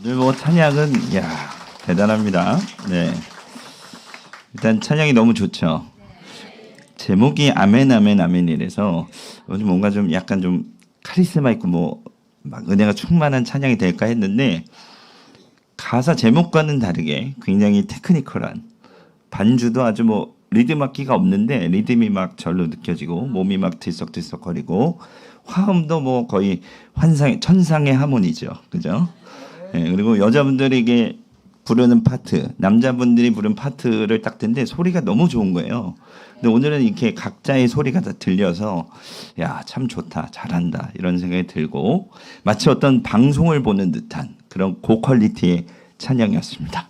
오늘 뭐 찬양은 대단합니다. 네. 일단 찬양이 너무 좋죠. 제목이 아멘 아멘 아멘이라서 요즘 뭔가 좀 약간 좀 카리스마 있고 뭐 막 은혜가 충만한 찬양이 될까 했는데 가사 제목과는 다르게 굉장히 테크니컬한 반주도 아주 뭐 리듬 악기가 없는데 리듬이 막 절로 느껴지고 몸이 막 들썩들썩거리고 화음도 뭐 거의 환상 천상의 하모니죠, 그죠? 네, 그리고 여자분들에게 부르는 파트, 남자분들이 부른 파트를 딱 듣는데 소리가 너무 좋은 거예요. 근데 오늘은 이렇게 각자의 소리가 다 들려서 야, 참 좋다, 잘한다 이런 생각이 들고 마치 어떤 방송을 보는 듯한 그런 고퀄리티의 찬양이었습니다.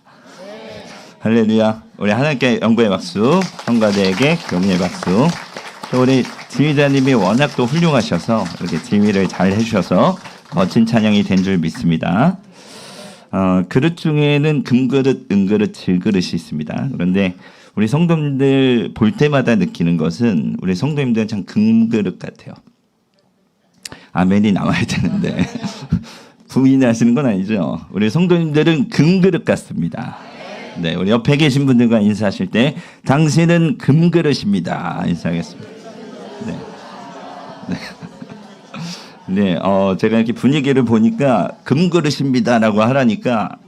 할렐루야. 우리 하나님께 영광의 박수, 성가대에게 경의의 박수. 또 우리 지휘자님이 워낙 또 훌륭하셔서 이렇게 지휘를 잘 해주셔서 멋진 찬양이 된 줄 믿습니다. 그릇 중에는 금그릇, 은그릇, 질그릇이 있습니다. 그런데 우리 성도님들 볼 때마다 느끼는 것은 우리 성도님들은 참 금그릇 같아요. 아멘이 나와야 되는데 부인하시는 건 아니죠. 우리 성도님들은 금그릇 같습니다. 네, 우리 옆에 계신 분들과 인사하실 때 당신은 금그릇입니다. 인사하겠습니다. 네. 네. 네, 제가 이렇게 분위기를 보니까 금그릇입니다라고 하라니까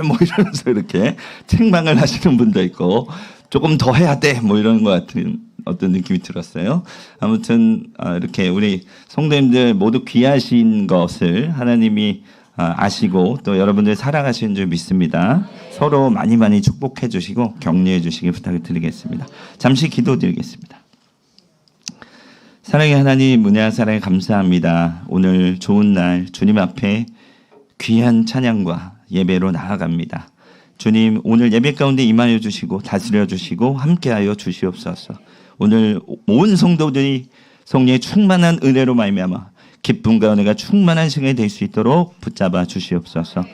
뭐 이러면서 이렇게 책망을 하시는 분도 있고 조금 더 해야 돼 뭐 이런 것 같은 어떤 느낌이 들었어요. 아무튼 이렇게 우리 성도님들 모두 귀하신 것을 하나님이 아시고 또 여러분들 사랑하시는 줄 믿습니다. 서로 많이 축복해 주시고 격려해 주시길 부탁을 드리겠습니다. 잠시 기도드리겠습니다. 사랑의 하나님, 은혜와 사랑에 감사합니다. 오늘 좋은 날 주님 앞에 귀한 찬양과 예배로 나아갑니다. 주님, 오늘 예배 가운데 임하여 주시고 다스려 주시고 함께하여 주시옵소서. 오늘 온 성도들이 성령의 충만한 은혜로 말미암아 기쁨과 은혜가 충만한 시간이 될 수 있도록 붙잡아 주시옵소서.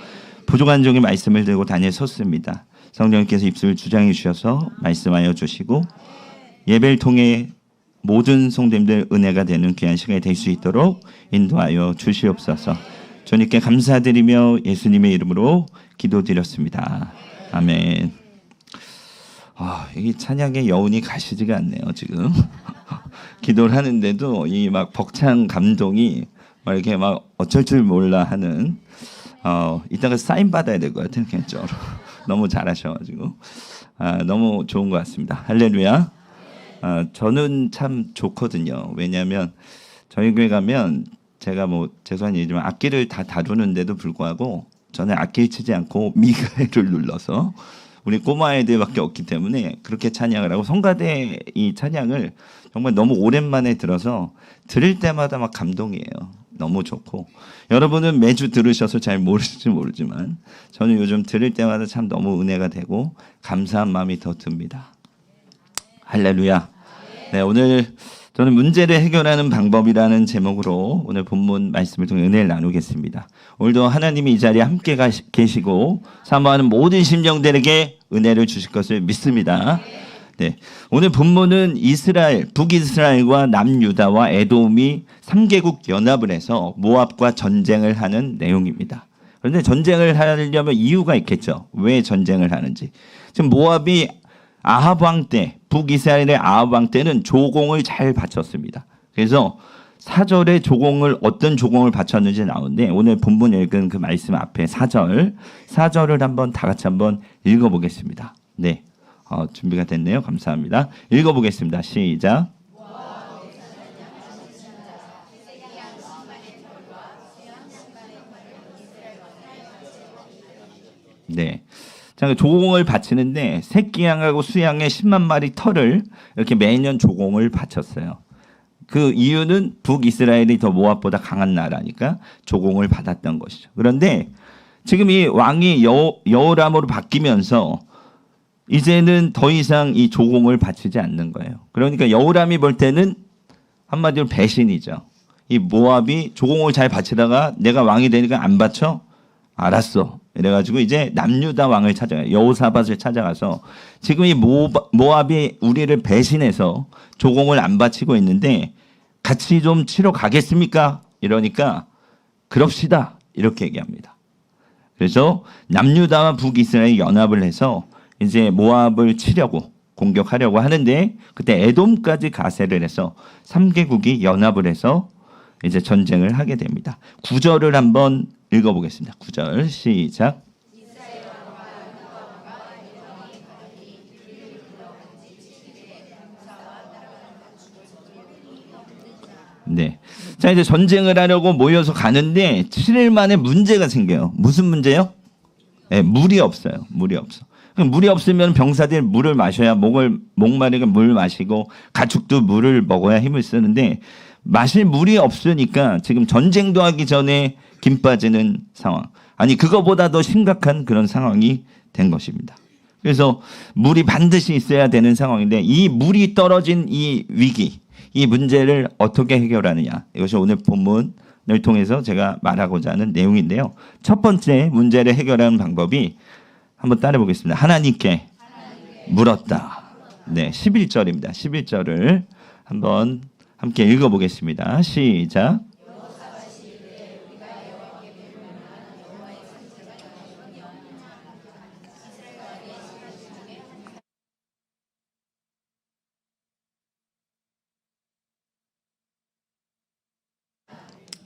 부족한 종의 말씀을 들고 다니에 섰습니다. 성령께서 입술을 주장해 주셔서 말씀하여 주시고 예배를 통해 모든 성도님들 은혜가 되는 귀한 시간이 될 수 있도록 인도하여 주시옵소서. 주님께 감사드리며 예수님의 이름으로 기도드렸습니다. 아멘. 이 찬양의 여운이 가시지가 않네요, 지금. 기도를 하는데도 이 막 벅찬 감동이 막 이렇게 막 어쩔 줄 몰라 하는, 이따가 사인 받아야 될 것 같아요, 개인적으로. 너무 잘하셔가지고. 너무 좋은 것 같습니다. 할렐루야. 저는 참 좋거든요. 왜냐하면 저희 교회 가면 제가 뭐 죄송한 얘기지만 악기를 다 다루는데도 불구하고 저는 악기를 치지 않고 미가엘을 눌러서 우리 꼬마 애들밖에 없기 때문에 그렇게 찬양을 하고 성가대 이 찬양을 정말 너무 오랜만에 들어서 들을 때마다 막 감동이에요. 너무 좋고 여러분은 매주 들으셔서 잘 모르실지 모르지만 저는 요즘 들을 때마다 참 너무 은혜가 되고 감사한 마음이 더 듭니다. 할렐루야. 네, 오늘 저는 문제를 해결하는 방법이라는 제목으로 오늘 본문 말씀을 통해 은혜를 나누겠습니다. 오늘도 하나님이 이 자리에 함께 계시고 사모하는 모든 심령들에게 은혜를 주실 것을 믿습니다. 네, 오늘 본문은 이스라엘, 북이스라엘과 남유다와 에돔이 3개국 연합을 해서 모압과 전쟁을 하는 내용입니다. 그런데 전쟁을 하려면 이유가 있겠죠. 왜 전쟁을 하는지. 지금 모압이 아합 왕 때, 북이스라엘의 아합 왕 때는 조공을 잘 바쳤습니다. 그래서 사절에 조공을 어떤 조공을 바쳤는지 나오는데 오늘 본문 읽은 그 말씀 앞에 4절을 한번 다 같이 한번 읽어보겠습니다. 네, 준비가 됐네요. 감사합니다. 읽어보겠습니다. 시작. 네. 조공을 바치는데 새끼양하고 수양의 10만 마리 털을 이렇게 매년 조공을 바쳤어요. 그 이유는 북이스라엘이 더 모압보다 강한 나라니까 조공을 받았던 것이죠. 그런데 지금 이 왕이 여호람으로 바뀌면서 이제는 더 이상 이 조공을 바치지 않는 거예요. 그러니까 여호람이 볼 때는 한마디로 배신이죠. 이 모압이 조공을 잘 바치다가 내가 왕이 되니까 안 바쳐? 알았어. 이래가지고 이제 남유다 왕을 찾아가요. 여호사밧을 찾아가서 지금 이 모압이 우리를 배신해서 조공을 안 바치고 있는데 같이 좀 치러 가겠습니까? 이러니까 그럽시다. 이렇게 얘기합니다. 그래서 남유다와 북이스라엘이 연합을 해서 이제 모압을 치려고 공격하려고 하는데 그때 에돔까지 가세를 해서 3개국이 연합을 해서 이제 전쟁을 하게 됩니다. 9절을 한번 읽어보겠습니다. 9절 시작. 네. 자, 이제 전쟁을 하려고 모여서 가는데 7일 만에 문제가 생겨요. 무슨 문제요? 네, 물이 없어요. 물이 없어. 물이 없으면 병사들이 물을 마셔야 목마르게 물 마시고 가축도 물을 먹어야 힘을 쓰는데 마실 물이 없으니까 지금 전쟁도 하기 전에 김 빠지는 상황. 아니 그거보다 더 심각한 그런 상황이 된 것입니다. 그래서 물이 반드시 있어야 되는 상황인데 이 물이 떨어진 이 위기, 이 문제를 어떻게 해결하느냐. 이것이 오늘 본문을 통해서 제가 말하고자 하는 내용인데요. 첫 번째 문제를 해결하는 방법이 한번 따라 보겠습니다. 하나님께 물었다. 네, 11절입니다. 11절을 한번 함께 읽어보겠습니다. 시작.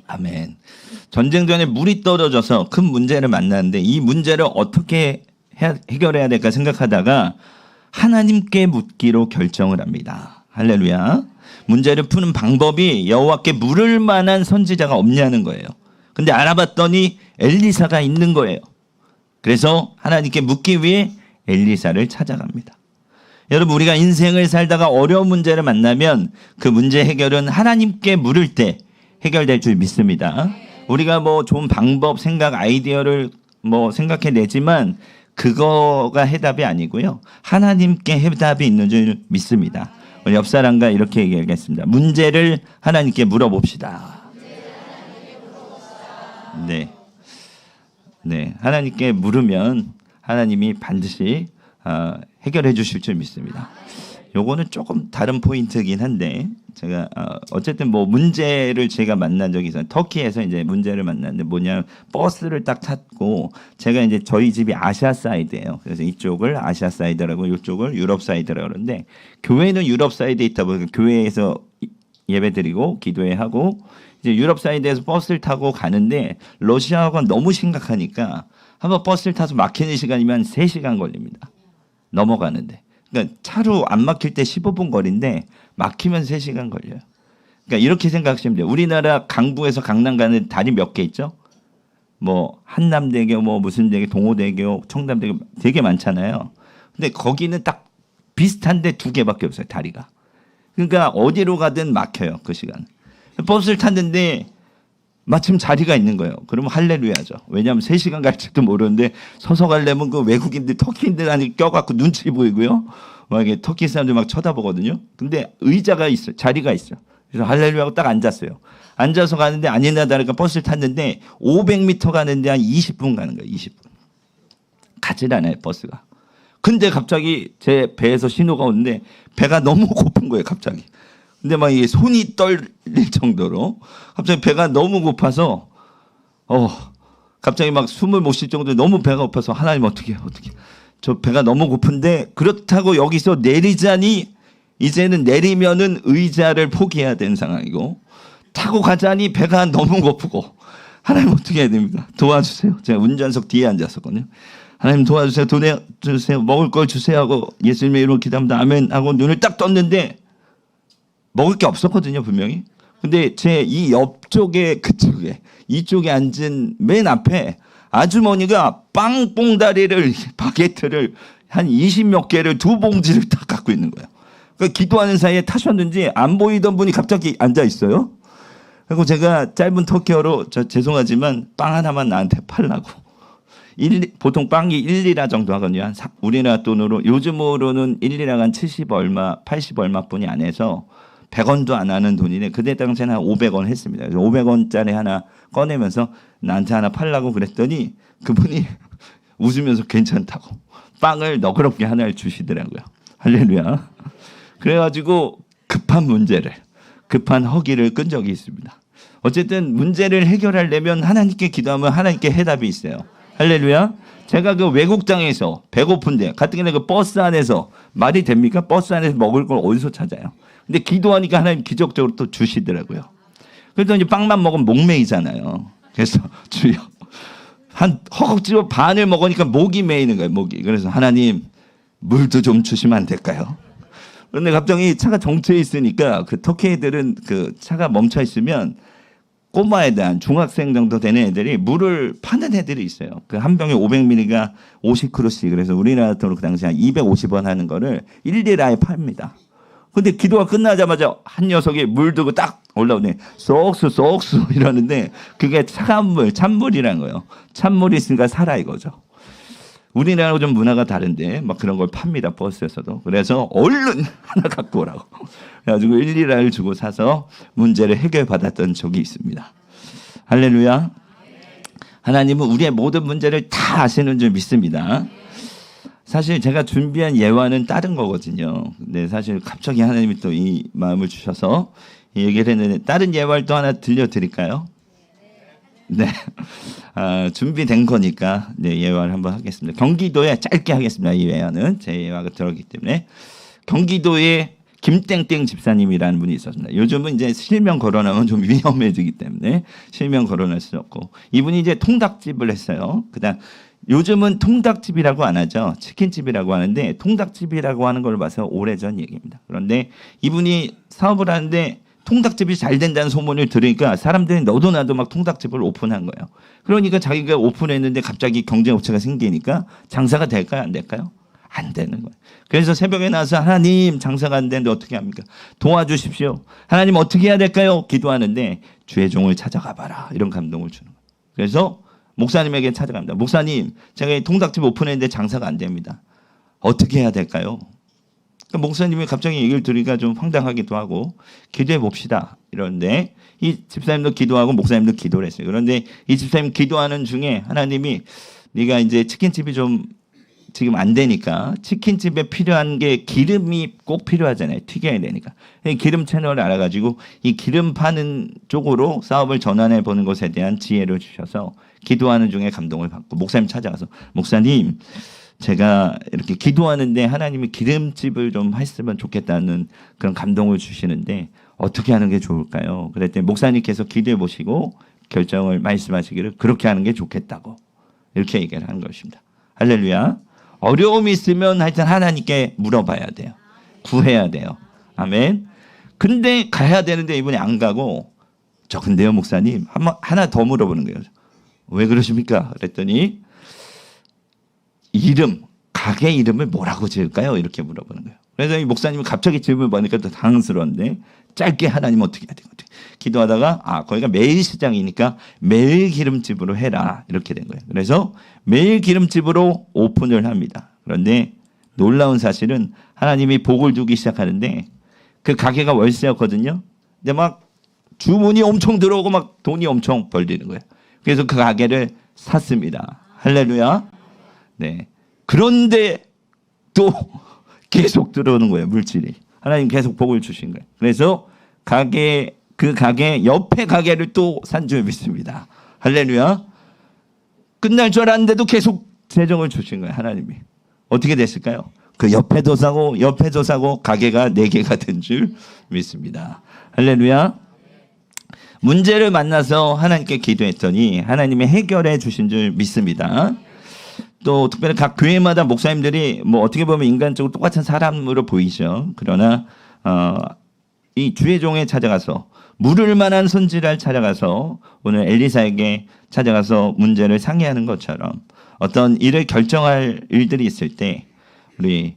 아멘. 전쟁 전에 물이 떨어져서 큰 문제를 만났는데 이 문제를 어떻게 해결해야 될까 생각하다가 하나님께 묻기로 결정을 합니다. 할렐루야. 문제를 푸는 방법이 여호와께 물을 만한 선지자가 없냐는 거예요. 근데 알아봤더니 엘리사가 있는 거예요. 그래서 하나님께 묻기 위해 엘리사를 찾아갑니다. 여러분 우리가 인생을 살다가 어려운 문제를 만나면 그 문제 해결은 하나님께 물을 때 해결될 줄 믿습니다. 우리가 뭐 좋은 방법, 생각, 아이디어를 뭐 생각해내지만 그거가 해답이 아니고요. 하나님께 해답이 있는 줄 믿습니다. 우리 옆 사람과 이렇게 얘기하겠습니다. 문제를 하나님께 물어봅시다. 네, 네, 하나님께 물으면 하나님이 반드시 해결해 주실 줄 믿습니다. 요거는 조금 다른 포인트긴 한데 제가 어쨌든 뭐 문제를 제가 만난 적이 있어요. 터키에서 이제 문제를 만났는데 뭐냐 버스를 딱 탔고 제가 이제 저희 집이 아시아 사이드예요. 그래서 이쪽을 아시아 사이드라고 이쪽을 유럽 사이드라고 그러는데 교회는 유럽 사이드에 있다 보니까 교회에서 예배드리고 기도회하고 이제 유럽 사이드에서 버스를 타고 가는데 러시아가 너무 심각하니까 한번 버스를 타서 막히는 시간이면 3시간 걸립니다. 넘어가는데. 그러니까 차로 안 막힐 때 15분 거리인데 막히면 3시간 걸려요. 그러니까 이렇게 생각하시면 돼요. 우리나라 강북에서 강남 가는 다리 몇 개 있죠? 뭐 한남대교, 뭐 무슨 대교, 동호대교, 청담대교 되게 많잖아요. 근데 거기는 딱 비슷한데 2개밖에 없어요. 다리가. 그러니까 어디로 가든 막혀요. 그 시간. 버스를 탔는데 마침 자리가 있는 거예요. 그러면 할렐루야죠. 왜냐하면 3시간 갈지도 모르는데 서서 가려면 그 외국인들, 터키인들 안에 껴갖고 눈치 보이고요. 막 이게 터키 사람들 막 쳐다보거든요. 근데 의자가 있어요. 자리가 있어요. 그래서 할렐루야하고 딱 앉았어요. 앉아서 가는데 아니나 다를까 버스를 탔는데 500m 가는데 한 20분 가는 거예요. 20분. 가질 않아요. 버스가. 근데 갑자기 제 배에서 신호가 오는데 배가 너무 고픈 거예요. 갑자기. 근데 막 이게 손이 떨릴 정도로 갑자기 배가 너무 고파서 갑자기 막 숨을 못 쉴 정도로 너무 배가 고파서 하나님 어떻게 저 배가 너무 고픈데 그렇다고 여기서 내리자니 이제는 내리면은 의자를 포기해야 되는 상황이고 타고 가자니 배가 너무 고프고 하나님 어떻게 해야 됩니까? 도와주세요. 제가 운전석 뒤에 앉았었거든요. 하나님 도와주세요. 돈 주세요. 먹을 걸 주세요 하고 예수님의 이름으로 기도합니다. 아멘 하고 눈을 딱 떴는데 먹을 게 없었거든요, 분명히. 근데 제 이 옆쪽에 그쪽에 이쪽에 앉은 맨 앞에 아주머니가 빵봉다리를 바게트를 한 20몇 개를 2봉지를 딱 갖고 있는 거예요. 그러니까 기도하는 사이에 타셨는지 안 보이던 분이 갑자기 앉아 있어요. 그리고 제가 짧은 터키어로 죄송하지만 빵 하나만 나한테 팔라고. 보통 빵이 1리라 정도 하거든요. 우리나라 돈으로 요즘으로는 1리라가 한 70 얼마, 80 얼마뿐이 안 해서 100원도 안 하는 돈이네. 그때 당시에는 한 500원 했습니다. 그래서 500원짜리 하나 꺼내면서 나한테 하나 팔라고 그랬더니 그분이 웃으면서 괜찮다고 빵을 너그럽게 하나를 주시더라고요. 할렐루야. 그래가지고 급한 허기를 끈 적이 있습니다. 어쨌든 문제를 해결하려면 하나님께 기도하면 하나님께 해답이 있어요. 할렐루야. 제가 그 외국 땅에서 배고픈데 가뜩이나 그 버스 안에서 말이 됩니까? 버스 안에서 먹을 걸 어디서 찾아요? 근데 기도하니까 하나님 기적적으로 또 주시더라고요. 그랬더니 빵만 먹으면 목매이잖아요. 그래서 주여 한 허겁지겁 반을 먹으니까 목이 메이는 거예요. 목이. 그래서 하나님 물도 좀 주시면 안 될까요? 그런데 갑자기 차가 정체해 있으니까 그 터키 애들은 그 차가 멈춰 있으면 꼬마 애들 한 중학생 정도 되는 애들이 물을 파는 애들이 있어요. 그 한 병에 500ml가 50크루씩. 그래서 우리나라 돈으로 그 당시 한 250원 하는 거를 1리라에 팝니다. 근데 기도가 끝나자마자 한 녀석이 물 들고 딱 올라오네. 쏙수 이러는데 그게 차가운 물, 찬물이라는 거예요. 찬물이 있으니까 살아 이거죠. 우리나라하고 좀 문화가 다른데 막 그런 걸 팝니다. 버스에서도. 그래서 얼른 하나 갖고 오라고. 그래가지고 1리라를 주고 사서 문제를 해결받았던 적이 있습니다. 할렐루야. 하나님은 우리의 모든 문제를 다 아시는 줄 믿습니다. 사실 제가 준비한 예화는 다른 거거든요. 근데 사실 갑자기 하나님이 또 이 마음을 주셔서 얘기를 했는데 다른 예화를 또 하나 들려드릴까요? 네. 준비된 거니까 네, 예화를 한번 하겠습니다. 경기도에 짧게 하겠습니다. 이 예화는 제 예화가 들어가기 때문에 경기도에 김땡땡 집사님이라는 분이 있었습니다. 요즘은 이제 실명 거론하면 좀 위험해지기 때문에 실명 거론할 수 없고 이분이 이제 통닭집을 했어요. 그다음 요즘은 통닭집이라고 안 하죠. 치킨집이라고 하는데 통닭집이라고 하는 걸 봐서 오래전 얘기입니다. 그런데 이분이 사업을 하는데 통닭집이 잘 된다는 소문을 들으니까 사람들이 너도 나도 막 통닭집을 오픈한 거예요. 그러니까 자기가 오픈했는데 갑자기 경쟁업체가 생기니까 장사가 될까요? 안 될까요? 안 되는 거예요. 그래서 새벽에 나와서 하나님 장사가 안 되는데 어떻게 합니까? 도와주십시오. 하나님 어떻게 해야 될까요? 기도하는데 주의 종을 찾아가 봐라. 이런 감동을 주는 거예요. 그래서 목사님에게 찾아갑니다. 목사님 제가 통닭집 오픈했는데 장사가 안 됩니다. 어떻게 해야 될까요? 그러니까 목사님이 갑자기 얘기를 들으니까 좀 황당하기도 하고 기도해 봅시다 이러는데 이 집사님도 기도하고 목사님도 기도를 했어요. 그런데 이 집사님 기도하는 중에 하나님이 네가 이제 치킨집이 좀 지금 안 되니까 치킨집에 필요한 게 기름이 꼭 필요하잖아요. 튀겨야 되니까. 기름 채널을 알아가지고 이 기름 파는 쪽으로 사업을 전환해 보는 것에 대한 지혜를 주셔서 기도하는 중에 감동을 받고 목사님 찾아가서 목사님 제가 이렇게 기도하는데 하나님이 기름집을 좀 했으면 좋겠다는 그런 감동을 주시는데 어떻게 하는 게 좋을까요? 그랬더니 목사님께서 기도해 보시고 결정을 말씀하시기를 그렇게 하는 게 좋겠다고 이렇게 얘기를 하는 것입니다. 할렐루야. 어려움이 있으면 하여튼 하나님께 물어봐야 돼요. 구해야 돼요. 아멘. 근데 가야 되는데 이분이 안 가고 저 근데요 목사님 하나 더 물어보는 거예요. 왜 그러십니까? 그랬더니 이름, 가게 이름을 뭐라고 지을까요? 이렇게 물어보는 거예요. 그래서 이 목사님이 갑자기 질문을 받으니까 또 당황스러운데 짧게 하나님 어떻게 해야 되거든요. 기도하다가 거기가 매일 시장이니까 매일 기름집으로 해라 이렇게 된 거예요. 그래서 매일 기름집으로 오픈을 합니다. 그런데 놀라운 사실은 하나님이 복을 주기 시작하는데 그 가게가 월세였거든요. 근데 막 주문이 엄청 들어오고 막 돈이 엄청 벌리는 거예요. 그래서 그 가게를 샀습니다. 할렐루야. 네. 그런데 또 계속 들어오는 거예요. 물질이. 하나님 계속 복을 주신 거예요. 그래서 그 가게 옆에 가게를 또 산 줄 믿습니다. 할렐루야. 끝날 줄 알았는데도 계속 재정을 주신 거예요. 하나님이. 어떻게 됐을까요? 그 옆에도 사고 가게가 4개가 된 줄 믿습니다. 할렐루야. 문제를 만나서 하나님께 기도했더니 하나님이 해결해 주신 줄 믿습니다. 또 특별히 각 교회마다 목사님들이 뭐 어떻게 보면 인간적으로 똑같은 사람으로 보이죠. 그러나 이 주의 종에 찾아가서 물을 만한 손질을 찾아가서 오늘 엘리사에게 찾아가서 문제를 상의하는 것처럼 어떤 일을 결정할 일들이 있을 때 우리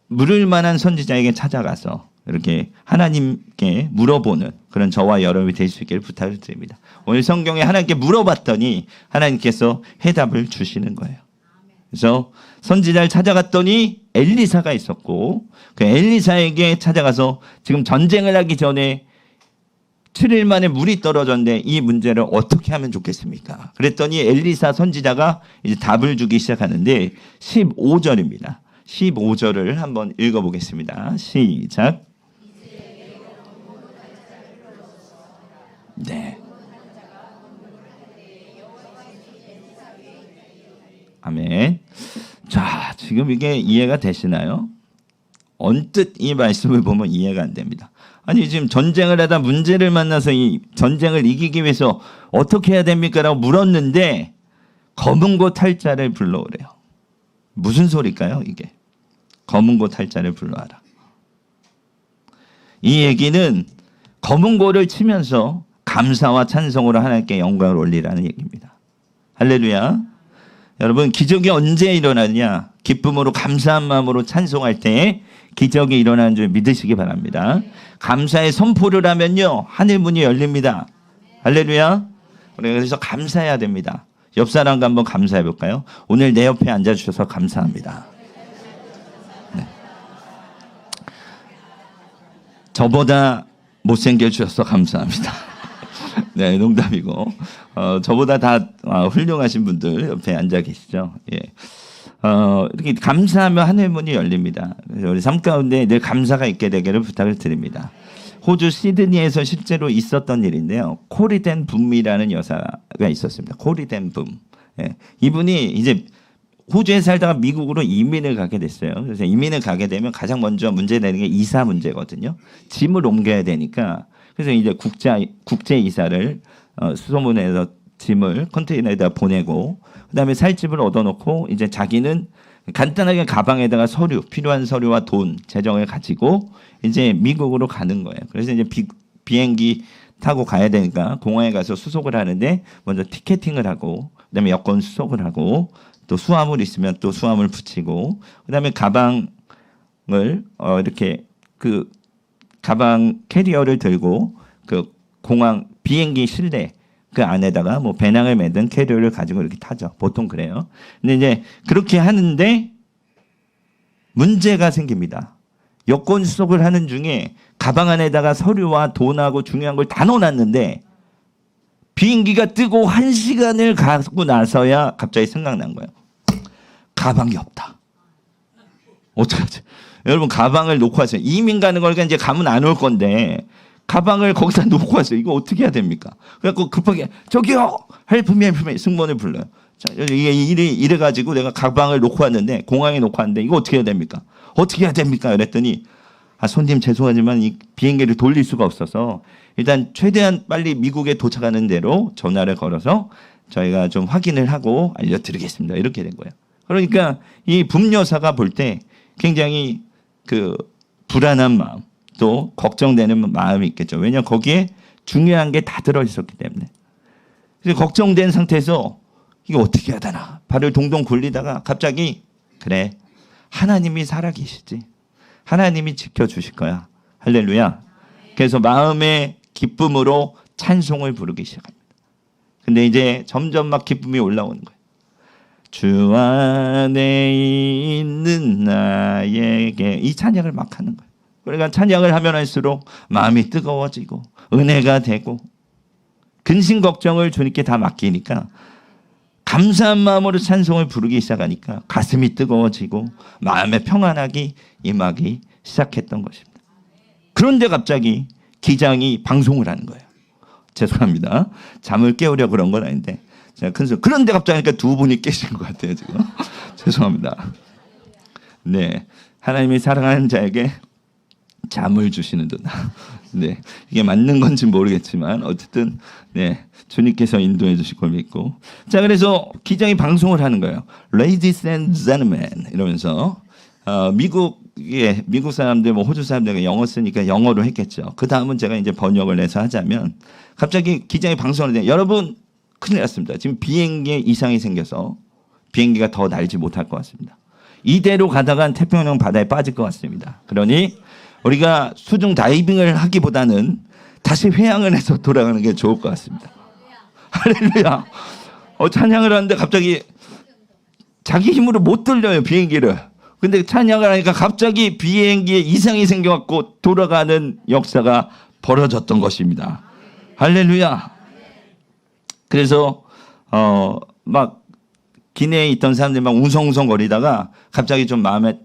물을 만한 선지자에게 찾아가서 이렇게 하나님께 물어보는 그런 저와 여러분이 될 수 있기를 부탁을 드립니다. 오늘 성경에 하나님께 물어봤더니 하나님께서 해답을 주시는 거예요. 그래서 선지자를 찾아갔더니 엘리사가 있었고 그 엘리사에게 찾아가서 지금 전쟁을 하기 전에 7일 만에 물이 떨어졌는데 이 문제를 어떻게 하면 좋겠습니까? 그랬더니 엘리사 선지자가 이제 답을 주기 시작하는데 15절입니다. 15절을 한번 읽어보겠습니다. 시작. 네. 아멘. 자, 지금 이게 이해가 되시나요? 언뜻 이 말씀을 보면 이해가 안 됩니다. 아니 지금 전쟁을 하다 문제를 만나서 이 전쟁을 이기기 위해서 어떻게 해야 됩니까? 라고 물었는데 검은 고 탈자를 불러오래요. 무슨 소리일까요 이게? 검은 고 탈자를 불러와라. 이 얘기는 검은 고를 치면서 감사와 찬송으로 하나님께 영광을 올리라는 얘기입니다. 할렐루야. 여러분 기적이 언제 일어나느냐? 기쁨으로 감사한 마음으로 찬송할 때 기적이 일어나는 줄 믿으시기 바랍니다. 감사의 선포를 하면요 하늘 문이 열립니다. 할렐루야. 우리가 그래서 감사해야 됩니다. 옆 사람과 한번 감사해 볼까요? 오늘 내 옆에 앉아주셔서 감사합니다. 네. 저보다 못생겨주셔서 감사합니다. 네, 농담이고 저보다 다 훌륭하신 분들 옆에 앉아 계시죠. 예. 이렇게 감사하면 하늘 문이 열립니다. 그래서 우리 삶 가운데 늘 감사가 있게 되기를 부탁을 드립니다. 호주 시드니에서 실제로 있었던 일인데요. 코리덴 붐이라는 여사가 있었습니다. 코리덴 붐. 예. 이분이 이제 호주에 살다가 미국으로 이민을 가게 됐어요. 그래서 이민을 가게 되면 가장 먼저 문제되는 게 이사 문제거든요. 짐을 옮겨야 되니까 그래서 이제 국제 이사를 수소문해서 짐을 컨테이너에다 보내고 그다음에 살 집을 얻어놓고 이제 자기는 간단하게 가방에다가 서류, 필요한 서류와 돈, 재정을 가지고 이제 미국으로 가는 거예요. 그래서 이제 비행기 타고 가야 되니까 공항에 가서 수속을 하는데 먼저 티켓팅을 하고 그다음에 여권 수속을 하고 또 수화물 있으면 또 수화물 붙이고 그다음에 가방을 이렇게 그 가방 캐리어를 들고 그 공항 비행기 실내 그 안에다가 뭐 배낭을 매든 캐리어를 가지고 이렇게 타죠. 보통 그래요. 근데 이제 그렇게 하는데 문제가 생깁니다. 여권 수속을 하는 중에 가방 안에다가 서류와 돈하고 중요한 걸 다 넣어놨는데 비행기가 뜨고 1시간을 가고 나서야 갑자기 생각난 거예요. 가방이 없다. 어떡하지? 여러분 가방을 놓고 왔어요. 이민 가는 거니까 이제 가면 안 올 건데 가방을 거기다 놓고 왔어요. 이거 어떻게 해야 됩니까? 그래갖고 급하게 저기요 헬프미 승무원을 불러요. 자, 이게 이래가지고 내가 가방을 놓고 왔는데 공항에 놓고 왔는데 이거 어떻게 해야 됩니까? 어떻게 해야 됩니까? 그랬더니 손님 죄송하지만 이 비행기를 돌릴 수가 없어서 일단 최대한 빨리 미국에 도착하는 대로 전화를 걸어서 저희가 좀 확인을 하고 알려드리겠습니다. 이렇게 된 거예요. 그러니까 이 붐여사가 볼 때 굉장히 그 불안한 마음 또 걱정되는 마음이 있겠죠. 왜냐하면 거기에 중요한 게 다 들어있었기 때문에. 그래서 걱정된 상태에서 이거 어떻게 해야 되나 발을 동동 굴리다가 갑자기 그래 하나님이 살아계시지. 하나님이 지켜주실 거야. 할렐루야. 그래서 마음의 기쁨으로 찬송을 부르기 시작합니다. 근데 이제 점점 막 기쁨이 올라오는 거예요. 주 안에 있는 나에게 이 찬양을 막 하는 거예요. 그러니까 찬양을 하면 할수록 마음이 뜨거워지고 은혜가 되고 근심 걱정을 주님께 다 맡기니까 감사한 마음으로 찬송을 부르기 시작하니까 가슴이 뜨거워지고 마음의 평안하기 임하기 시작했던 것입니다. 그런데 갑자기 기장이 방송을 하는 거예요. 죄송합니다. 잠을 깨우려고 그런 건 아닌데 제가 큰 소리. 그런데 갑자기 두 분이 깨신 것 같아요 지금. 죄송합니다. 네, 하나님이 사랑하는 자에게 잠을 주시는 듯. 네, 이게 맞는 건지 모르겠지만 어쨌든 네 주님께서 인도해 주실 걸 믿고. 자, 그래서 기장이 방송을 하는 거예요. Ladies and gentlemen 이러면서 미국 사람들 뭐 호주 사람들 영어 쓰니까 영어로 했겠죠. 그 다음은 제가 이제 번역을 해서 하자면 갑자기 기장이 방송을 해. 여러분 큰일 났습니다. 지금 비행기에 이상이 생겨서 비행기가 더 날지 못할 것 같습니다. 이대로 가다간 태평양 바다에 빠질 것 같습니다. 그러니 우리가 수중 다이빙을 하기보다는 다시 회항을 해서 돌아가는 게 좋을 것 같습니다. 할렐루야. 찬양을 하는데 갑자기 자기 힘으로 못 돌려요 비행기를. 근데 찬양을 하니까 갑자기 비행기에 이상이 생겨갖고 돌아가는 역사가 벌어졌던 것입니다. 할렐루야. 그래서 막 기내에 있던 사람들이 막 웅성웅성거리다가 갑자기 좀 마음에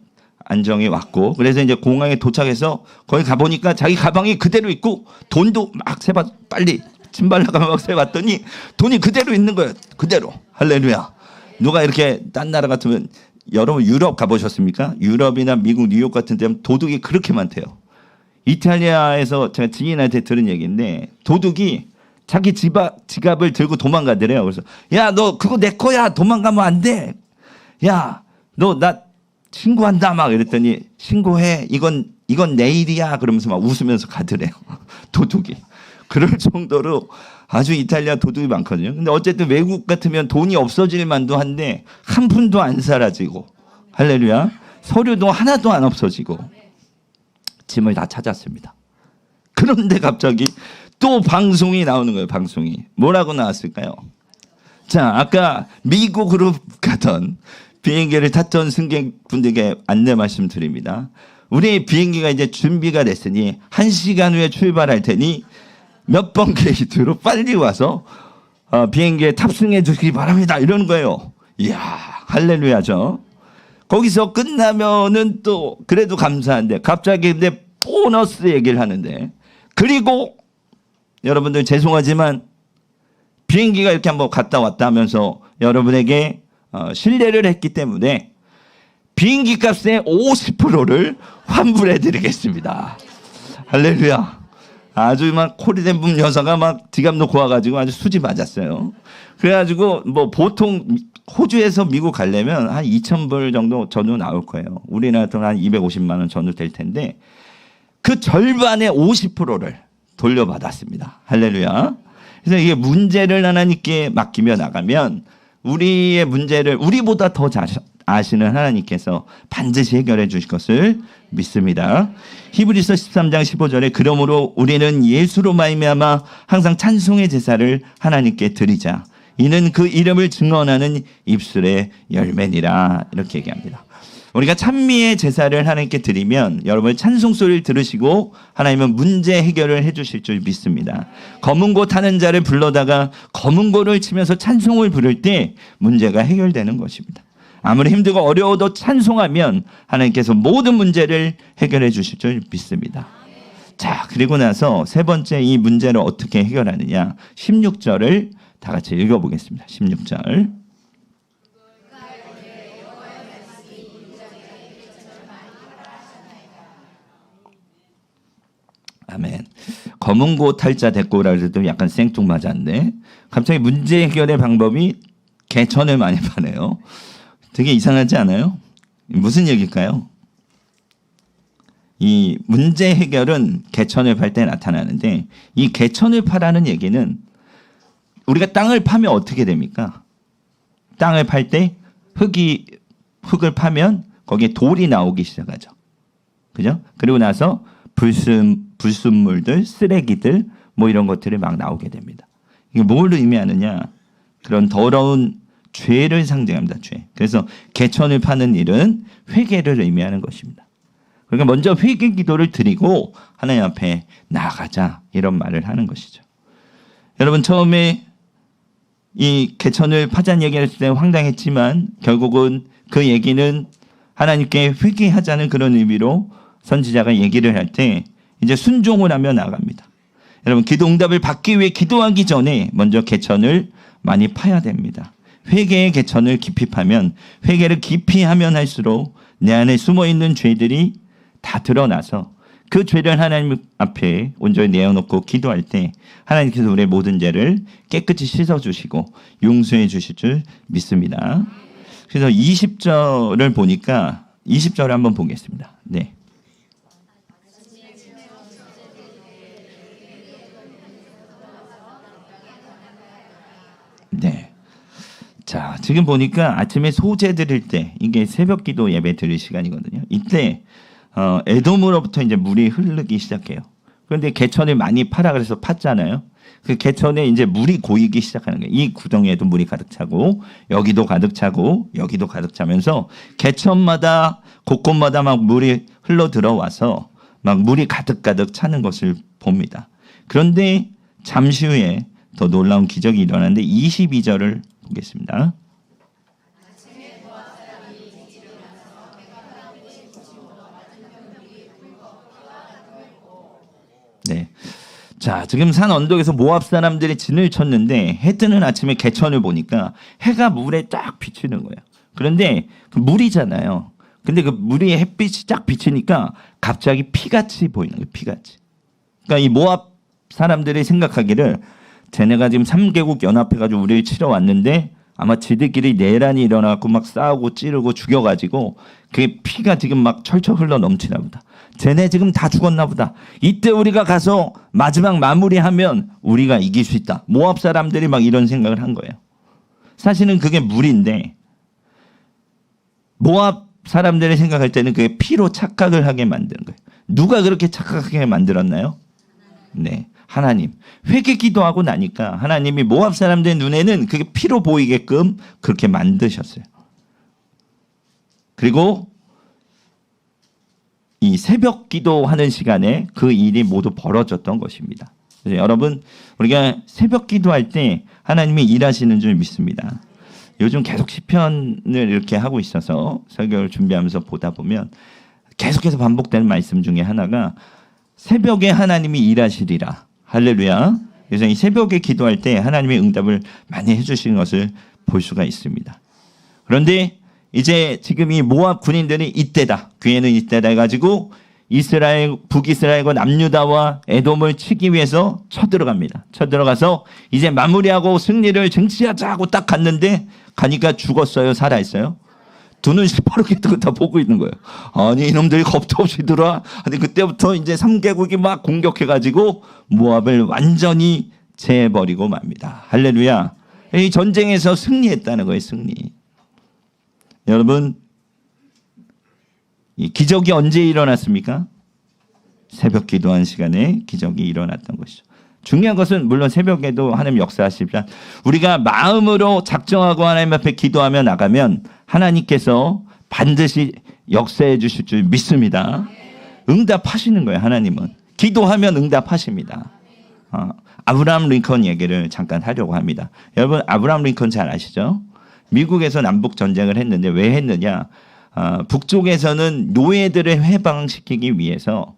안정이 왔고 그래서 이제 공항에 도착해서 거기 가보니까 자기 가방이 그대로 있고 돈도 막 세봤 빨리 짐발라가 막 세봤더니 돈이 그대로 있는 거예요. 그대로. 할렐루야. 누가 이렇게 딴 나라 같으면 여러분 유럽 가보셨습니까? 유럽이나 미국 뉴욕 같은 데는 도둑이 그렇게 많대요. 이탈리아에서 제가 지인한테 들은 얘기인데 도둑이 자기 지갑을 들고 도망가더래요. 그래서 야, 너 그거 내 거야. 도망가면 안 돼. 야, 너 나 신고한다 막 이랬더니 신고해. 이건 내 일이야. 그러면서 막 웃으면서 가더래요. 도둑이. 그럴 정도로 아주 이탈리아 도둑이 많거든요. 근데 어쨌든 외국 같으면 돈이 없어질 만도 한데 한 푼도 안 사라지고 할렐루야. 서류도 하나도 안 없어지고 짐을 다 찾았습니다. 그런데 갑자기 또 방송이 나오는 거예요. 방송이. 뭐라고 나왔을까요? 자, 아까 미국으로 가던 비행기를 탔던 승객분들께 안내 말씀드립니다. 우리 비행기가 이제 준비가 됐으니 1시간 후에 출발할 테니 몇 번 게이트로 빨리 와서 비행기에 탑승해 주시기 바랍니다. 이러는 거예요. 이야, 할렐루야죠. 거기서 끝나면은 또 그래도 감사한데 갑자기 근데 보너스 얘기를 하는데 그리고 여러분들 죄송하지만 비행기가 이렇게 한번 갔다 왔다 하면서 여러분에게 신뢰를 했기 때문에 비행기 값의 50%를 환불해 드리겠습니다. 할렐루야. 아주 막 코리된 분 여사가 막 지갑 놓고 와가지고 아주 수지 맞았어요. 그래가지고 뭐 보통 호주에서 미국 가려면 한 2,000불 정도 전후 나올 거예요. 우리나라 돈 한 250만 원 전후 될 텐데 그 절반의 50%를 돌려받았습니다. 할렐루야. 그래서 이게 문제를 하나님께 맡기며 나가면 우리의 문제를 우리보다 더 아시는 하나님께서 반드시 해결해 주실 것을 믿습니다. 히브리서 13장 15절에 그러므로 우리는 예수로 말미암아 항상 찬송의 제사를 하나님께 드리자. 이는 그 이름을 증언하는 입술의 열매니라. 이렇게 얘기합니다. 우리가 찬미의 제사를 하나님께 드리면 여러분 찬송 소리를 들으시고 하나님은 문제 해결을 해 주실 줄 믿습니다. 검은 고 타는 자를 불러다가 검은 고를 치면서 찬송을 부를 때 문제가 해결되는 것입니다. 아무리 힘들고 어려워도 찬송하면 하나님께서 모든 문제를 해결해 주실 줄 믿습니다. 자, 그리고 나서 세 번째 이 문제를 어떻게 해결하느냐 16절을 다 같이 읽어보겠습니다. 16절. 아멘. 검은 고 탈자 됐고라 그래도 약간 생뚱맞았는데 갑자기 문제 해결의 방법이 개천을 많이 파네요. 되게 이상하지 않아요? 무슨 얘기일까요? 이 문제 해결은 개천을 팔 때 나타나는데 이 개천을 파라는 얘기는 우리가 땅을 파면 어떻게 됩니까? 땅을 팔 때 흙을 파면 거기에 돌이 나오기 시작하죠. 그죠? 그리고 나서 불순물들, 쓰레기들 뭐 이런 것들이 막 나오게 됩니다. 이게 뭘 의미하느냐? 그런 더러운 죄를 상징합니다. 죄. 그래서 개천을 파는 일은 회개를 의미하는 것입니다. 그러니까 먼저 회개 기도를 드리고 하나님 앞에 나아가자 이런 말을 하는 것이죠. 여러분 처음에 이 개천을 파자는 얘기를 했을 때 황당했지만 결국은 그 얘기는 하나님께 회개하자는 그런 의미로 선지자가 얘기를 할 때 이제 순종을 하며 나갑니다. 여러분 기도 응답을 받기 위해 기도하기 전에 먼저 개천을 많이 파야 됩니다. 회개의 개천을 깊이 파면 회개를 깊이 하면 할수록 내 안에 숨어있는 죄들이 다 드러나서 그 죄를 하나님 앞에 온전히 내어놓고 기도할 때 하나님께서 우리의 모든 죄를 깨끗이 씻어주시고 용서해 주실 줄 믿습니다. 그래서 20절을 보니까 20절을 한번 보겠습니다. 네. 네. 자, 지금 보니까 아침에 소제 드릴 때 이게 새벽 기도 예배 드릴 시간이거든요. 이때 에돔으로부터 이제 물이 흐르기 시작해요. 그런데 개천을 많이 파라 그래서 팠잖아요. 그 개천에 이제 물이 고이기 시작하는 거예요. 이 구덩이에도 물이 가득 차고 여기도 가득 차고 여기도 가득 차면서 개천마다 곳곳마다 막 물이 흘러 들어와서 막 물이 가득가득 차는 것을 봅니다. 그런데 잠시 후에 더 놀라운 기적이 일어나는데 22절을 보겠습니다. 네. 자, 지금 산 언덕에서 모압 사람들이 진을 쳤는데 해 뜨는 아침에 개천을 보니까 해가 물에 딱 비치는 거예요. 그런데 그 물이잖아요. 근데 그 물이 햇빛이 쫙 비치니까 갑자기 피같이 보이는 거예요. 피같이. 그러니까 이 모압 사람들이 생각하기를 쟤네가 지금 3개국 연합해가지고 우리를 치러 왔는데 아마 지들끼리 내란이 일어나고 막 싸우고 찌르고 죽여가지고 그게 피가 지금 막 철철 흘러 넘치나 보다. 쟤네 지금 다 죽었나 보다. 이때 우리가 가서 마지막 마무리하면 우리가 이길 수 있다. 모압 사람들이 막 이런 생각을 한 거예요. 사실은 그게 물인데 모압 사람들이 생각할 때는 그게 피로 착각을 하게 만드는 거예요. 누가 그렇게 착각하게 만들었나요? 네, 하나님. 회개 기도하고 나니까 하나님이 모압 사람들의 눈에는 그게 피로 보이게끔 그렇게 만드셨어요. 그리고 이 새벽 기도하는 시간에 그 일이 모두 벌어졌던 것입니다. 그래서 여러분, 우리가 새벽 기도할 때 하나님이 일하시는 줄 믿습니다. 요즘 계속 시편을 이렇게 하고 있어서 설교를 준비하면서 보다 보면 계속해서 반복되는 말씀 중에 하나가 새벽에 하나님이 일하시리라. 할렐루야. 그래서 이 새벽에 기도할 때 하나님의 응답을 많이 해주시는 것을 볼 수가 있습니다. 그런데 이제 지금 이 모압 군인들이 이때다. 기회는 이때다 해가지고 이스라엘, 북이스라엘과 남유다와 에돔을 치기 위해서 쳐들어갑니다. 쳐들어가서 이제 마무리하고 승리를 쟁취하자 하고 딱 갔는데 가니까 죽었어요? 살아있어요? 두 눈 시퍼렇게 뜨고 다 보고 있는 거예요. 아니 이놈들이 겁도 없이 들어와. 아니 그때부터 이제 3개국이 막 공격해가지고 모압을 완전히 재버리고 맙니다. 할렐루야. 이 전쟁에서 승리했다는 거예요. 승리. 여러분, 이 기적이 언제 일어났습니까? 새벽 기도한 시간에 기적이 일어났던 것이죠. 중요한 것은 물론 새벽에도 하나님 역사하시지만 우리가 마음으로 작정하고 하나님 앞에 기도하며 나가면 하나님께서 반드시 역사해 주실 줄 믿습니다. 응답하시는 거예요. 하나님은. 기도하면 응답하십니다. 아브라함 링컨 얘기를 잠깐 하려고 합니다. 여러분 아브라함 링컨 잘 아시죠? 미국에서 남북 전쟁을 했는데 왜 했느냐? 북쪽에서는 노예들을 해방시키기 위해서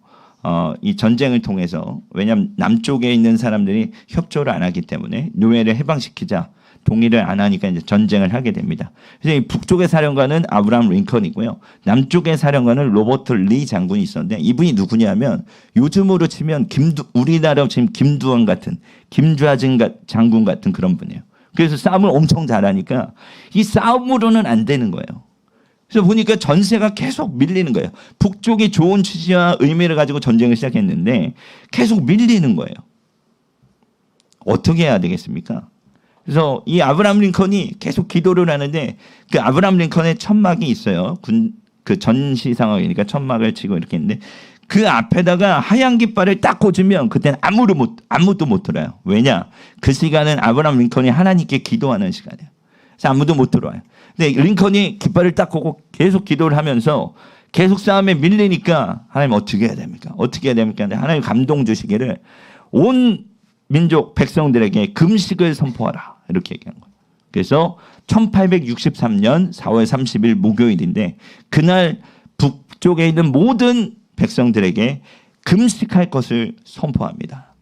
이 전쟁을 통해서, 왜냐하면 남쪽에 있는 사람들이 협조를 안 하기 때문에 노예를 해방시키자 동의를 안 하니까 이제 전쟁을 하게 됩니다. 그래서 이 북쪽의 사령관은 아브라함 링컨이고요. 남쪽의 사령관은 로버트 리 장군이 있었는데 이분이 누구냐면 요즘으로 치면 우리나라 지금 김두한 같은 김좌진 장군 같은 그런 분이에요. 그래서 싸움을 엄청 잘하니까 이 싸움으로는 안 되는 거예요. 그래서 보니까 전세가 계속 밀리는 거예요. 북쪽이 좋은 취지와 의미를 가지고 전쟁을 시작했는데 계속 밀리는 거예요. 어떻게 해야 되겠습니까? 그래서 이 아브라함 링컨이 계속 기도를 하는데 그 아브라함 링컨의 천막이 있어요. 그 전시 상황이니까 천막을 치고 이렇게 했는데 그 앞에다가 하얀 깃발을 딱 꽂으면 그때는 아무도 못 들어요. 왜냐? 그 시간은 아브라함 링컨이 하나님께 기도하는 시간이에요. 그래서 아무도 못 들어와요. 근데 링컨이 깃발을 딱 꽂고 계속 기도를 하면서 계속 싸움에 밀리니까 하나님 어떻게 해야 됩니까? 어떻게 해야 됩니까? 하나님 감동 주시기를 온 민족 백성들에게 금식을 선포하라. 이렇게 얘기한 거예요. 그래서 1863년 4월 30일 목요일인데 그날 북쪽에 있는 모든 백성들에게 금식할 것을 선포합니다.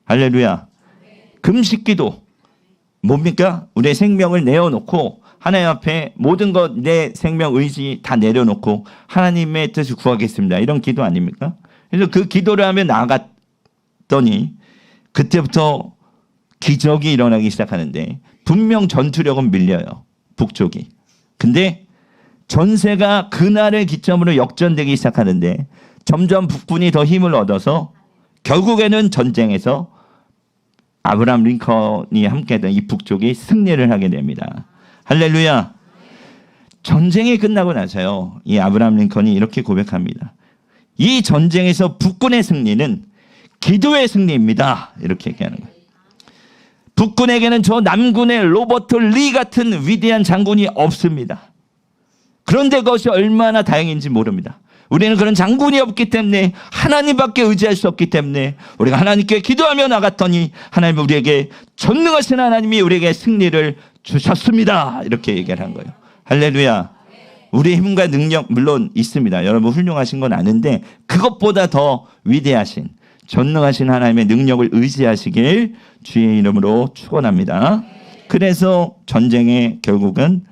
할렐루야. 금식기도 뭡니까? 우리의 생명을 내어놓고 하나님 앞에 모든 것, 내 생명 의지 다 내려놓고 하나님의 뜻을 구하겠습니다. 이런 기도 아닙니까? 그래서 그 기도를 하며 나아갔더니 그때부터 기적이 일어나기 시작하는데 분명 전투력은 밀려요. 북쪽이. 근데 전세가 그날을 기점으로 역전되기 시작하는데 점점 북군이 더 힘을 얻어서 결국에는 전쟁에서 아브라함 링컨이 함께했던 이 북쪽이 승리를 하게 됩니다. 할렐루야. 전쟁이 끝나고 나서요. 이 아브라함 링컨이 이렇게 고백합니다. 이 전쟁에서 북군의 승리는 기도의 승리입니다. 이렇게 얘기하는 거예요. 북군에게는 저 남군의 로버트 리 같은 위대한 장군이 없습니다. 그런데 그것이 얼마나 다행인지 모릅니다. 우리는 그런 장군이 없기 때문에 하나님밖에 의지할 수 없기 때문에 우리가 하나님께 기도하며 나갔더니 하나님은 우리에게 전능하신 하나님이 우리에게 승리를 주셨습니다. 이렇게 얘기를 한 거예요. 할렐루야. 우리의 힘과 능력 물론 있습니다. 여러분 훌륭하신 건 아는데 그것보다 더 위대하신 전능하신 하나님의 능력을 의지하시길 주의 이름으로 축원합니다. 그래서 전쟁에 결국은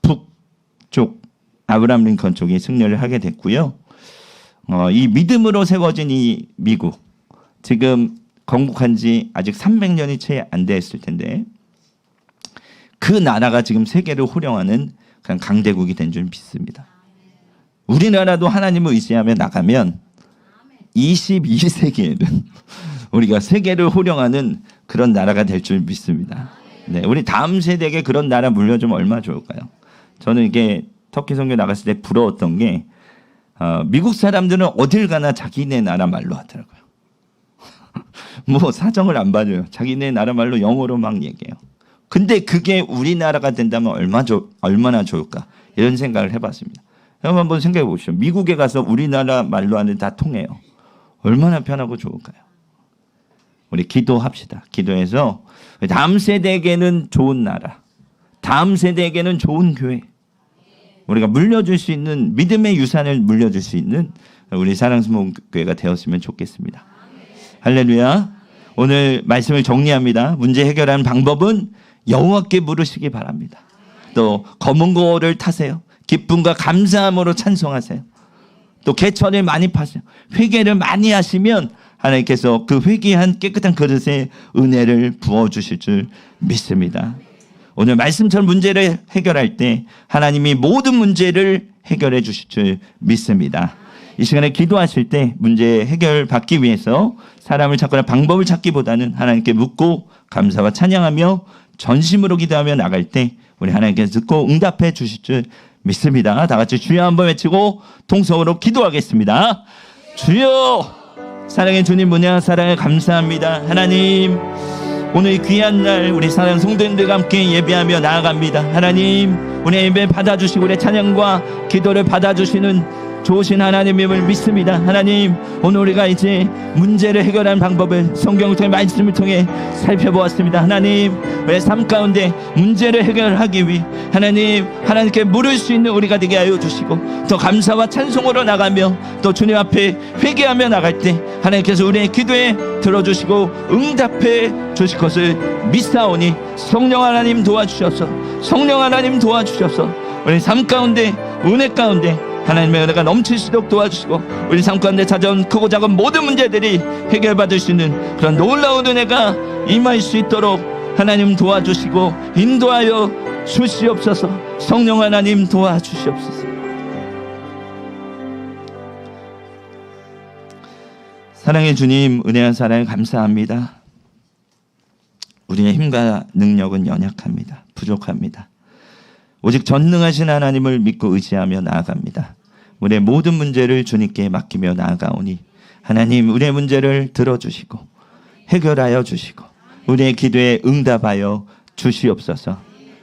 북쪽 아브라함 링컨 쪽이 승리를 하게 됐고요. 이 믿음으로 세워진 이 미국, 지금 건국한 지 아직 300년이 채 안 됐을 텐데 그 나라가 지금 세계를 호령하는 그냥 강대국이 된 줄 믿습니다. 우리나라도 하나님을 의지하며 나가면 22세기에는 우리가 세계를 호령하는 그런 나라가 될 줄 믿습니다. 네, 우리 다음 세대에게 그런 나라 물려주면 얼마나 좋을까요? 저는 이게 터키 선교 나갔을 때 부러웠던 게 미국 사람들은 어딜 가나 자기네 나라 말로 하더라고요. 뭐 사정을 안 봐줘요. 자기네 나라 말로 영어로 막 얘기해요. 근데 그게 우리나라가 된다면 얼마나 좋을까? 이런 생각을 해봤습니다. 여러분 한번 생각해 보십시오. 미국에 가서 우리나라 말로 하는 다 통해요. 얼마나 편하고 좋을까요? 우리 기도합시다. 기도해서 다음 세대에게는 좋은 나라, 다음 세대에게는 좋은 교회, 우리가 물려줄 수 있는 믿음의 유산을 물려줄 수 있는 우리 사랑스모교회가 되었으면 좋겠습니다. 할렐루야. 오늘 말씀을 정리합니다. 문제 해결하는 방법은 여호와께 물으시기 바랍니다. 또 검은 고를 타세요. 기쁨과 감사함으로 찬송하세요. 또 개천을 많이 파세요. 회개를 많이 하시면 하나님께서 그 회개한 깨끗한 그릇에 은혜를 부어주실 줄 믿습니다. 오늘 말씀처럼 문제를 해결할 때 하나님이 모든 문제를 해결해 주실 줄 믿습니다. 이 시간에 기도하실 때 문제 해결 받기 위해서 사람을 찾거나 방법을 찾기보다는 하나님께 묻고 감사와 찬양하며 전심으로 기도하며 나갈 때 우리 하나님께서 듣고 응답해 주실 줄 믿습니다. 다 같이 주여 한번 외치고 통성으로 기도하겠습니다. 주여, 사랑의 주님 뭐냐, 사랑에 감사합니다. 하나님, 오늘 이 귀한 날 우리 사랑 성도님들과 함께 예배하며 나아갑니다. 하나님, 우리 예배 받아주시고 우리 찬양과 기도를 받아주시는 좋으신 하나님임을 믿습니다. 하나님, 오늘 우리가 이제 문제를 해결하는 방법을 성경을 통해 말씀을 통해 살펴보았습니다. 하나님, 우리의 삶 가운데 문제를 해결하기 위해 하나님께 물을 수 있는 우리가 되게 하여 주시고 또 감사와 찬송으로 나가며 또 주님 앞에 회개하며 나갈 때 하나님께서 우리의 기도에 들어주시고 응답해 주실 것을 믿사오니 성령 하나님 도와주셔서, 성령 하나님 도와주셔서 우리 삶 가운데 은혜 가운데 하나님의 은혜가 넘치도록 도와주시고 우리 삶 가운데 찾아온 크고 작은 모든 문제들이 해결받을 수 있는 그런 놀라운 은혜가 임할 수 있도록 하나님 도와주시고 인도하여 주시옵소서. 성령 하나님 도와주시옵소서. 사랑의 주님, 은혜한 사랑에 감사합니다. 우리의 힘과 능력은 연약합니다. 부족합니다. 오직 전능하신 하나님을 믿고 의지하며 나아갑니다. 우리의 모든 문제를 주님께 맡기며 나아가오니 하나님, 우리의 문제를 들어주시고 해결하여 주시고 우리의 기도에 응답하여 주시옵소서.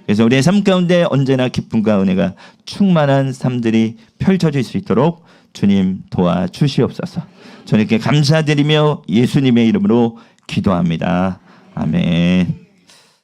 그래서 우리의 삶 가운데 언제나 기쁨과 은혜가 충만한 삶들이 펼쳐질 수 있도록 주님 도와주시옵소서. 주님께 감사드리며 예수님의 이름으로 기도합니다. 아멘.